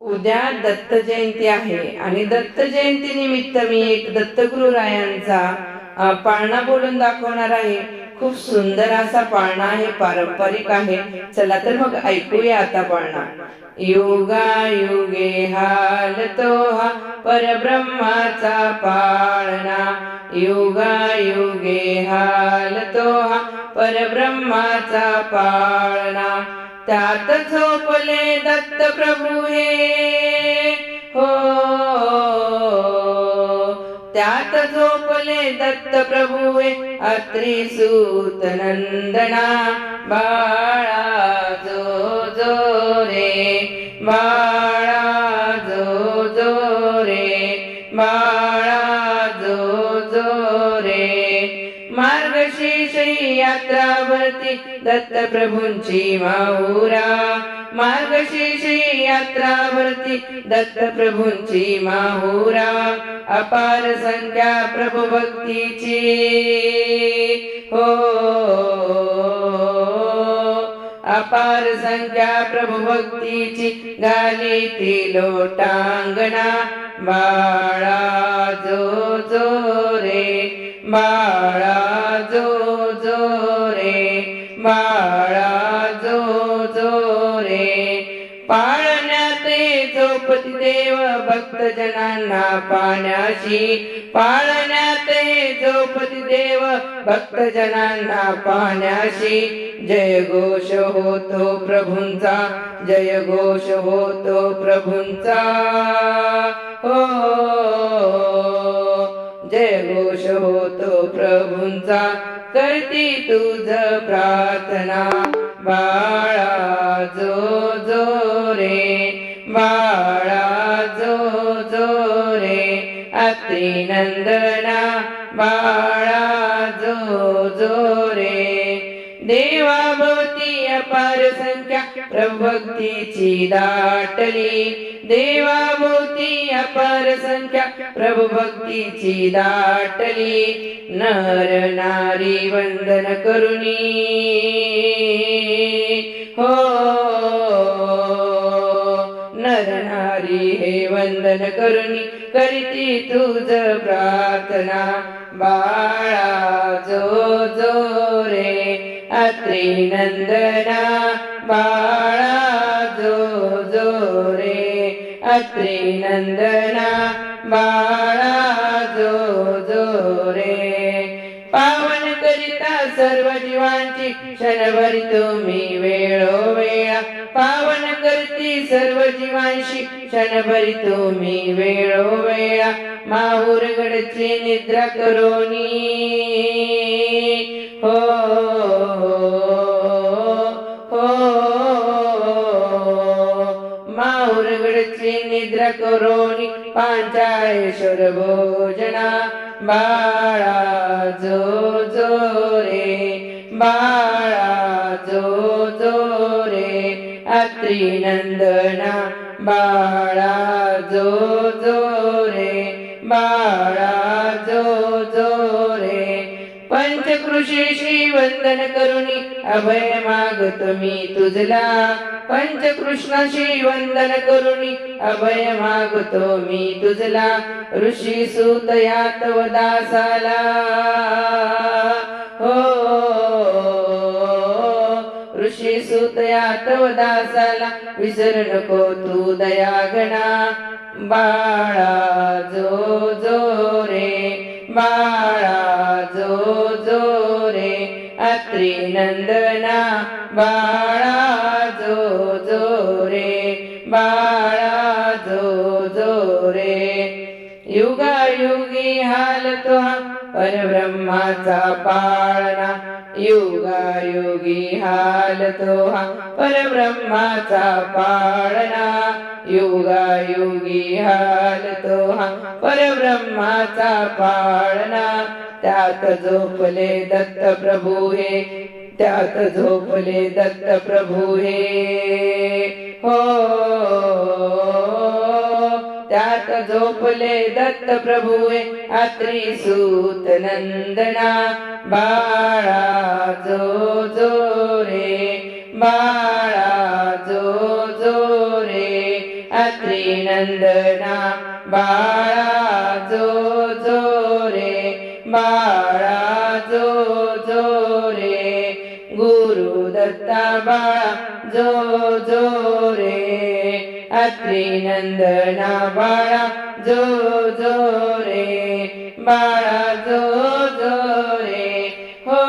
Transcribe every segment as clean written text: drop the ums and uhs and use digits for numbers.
उद्या दत्त जयंती आहे आणि दत्त जयंती निमित्त मी एक दत्तगुरुरायांचा पाळणा बोलून दाखवणार आहे। खूप सुंदर असा पाळणा आहे, पारंपरिक आहे। चला तर मग ऐकूया आता पाळणा। युगा युगे हालतो हा परब्रह्माचा पाळणा, युगा युगे हालतो हा परब्रह्माचा पाळणा। त्यात झोपले दत्त प्रभू हे हो, त्यात झोपले दत्त प्रभू हे अत्रि सूत नंदना। बाळा जो जो रे, बाळा जो जो रे, बाळा जो जो रे। मार्गशीर्ष यात्रावरती दत्त प्रभूंची माहुरा, मार्गशीर्ष यात्रावरती दत्त प्रभूंची माहुरा। अपार संख्या प्रभू भक्तीची हो, अपार संख्या प्रभू भक्तीची घाली ती लोटांगणा। बाळा जो जो रे, बाळा जो जो रे, बाळा जो जो रे। पाळण्यात झोपती देव भक्त जनांना पाण्याशी, पाळण्यात झोपती देव भक्त जनांना पाण्याशी। जय घोष होतो प्रभूंचा, जय घोष होतो प्रभूंचा हो, जय घोष होतो प्रभूंचा। करती तुझ प्रार्थना बाळा जो जो रे, बाळा जो जो रे। अत्रि नंदना बाळा जो जो रे। देवाभोवती अपार संख्या प्रभू भक्तीची दाटली, देवाभोवती अपार संख्या प्रभू भक्तीची दाटली। नर नारी वंदन करुणी हो, नर नारी हे वंदन करुणी करीती तुझ प्रार्थना। बाळा जो जो रे, अत्रि नंदना बाळा जो जो रे, अत्रि नंदना बाळा जो जो रे। पावन करिता सर्व जीवांची क्षणभरी तुम्ही वेळोवेळा, पावन करती सर्व जीवांशी क्षणभरी तुम्ही वेळोवेळा। माहुरगडची निद्रा करोनी हो, हो, माहुरगडची निद्रा करोनी पांचाळेश्वर भोजना। बाळा जो जो रे, बाळा जो जो रे। अत्रि नंदना बाळा जो जो रे, बाळा जो जो रे। पंचकृषीशी वंदन करुणी अभय मागतो मी तुझला, पंचकृष्णाशी वंदन करुणी अभय मागतो मी तुझला। ऋषी सूत यातव दासाला हो, ऋषी सूत यातव दासाला विसरू नको तू दयागणा। बाळा जो जो रे, बाळा जो जो रे। अत्रि नंदना बाळा जो जो रे, बाळा जो जो रे। युगायुगी हालतो हा परब्रह्माचा पाळणा, युगायुगी हालतो हा परब्रह्माचा पाळणा, युगायुगी हालतो हा परब्रह्माचा पाळणा। त्यात झोपले दत्त प्रभू हे, त्यात झोपले दत्त प्रभू हे हो, त्यात झोपले दत्त प्रभू हे अत्रि सूत नंदना। बाळा जो जो रे, बाळा जो जो रे, अत्री नंदना बाळा जो जो रे बाळा जो जो रे गुरु दत्ता बाळा जो जो रे अत्री नंदना बाळा जो जो रे बाळा जो जो रे हो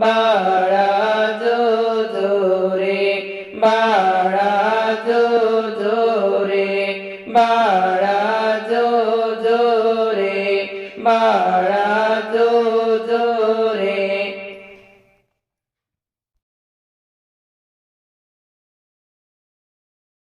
बाळा जो जो रे बाळा जो जो रे बाळा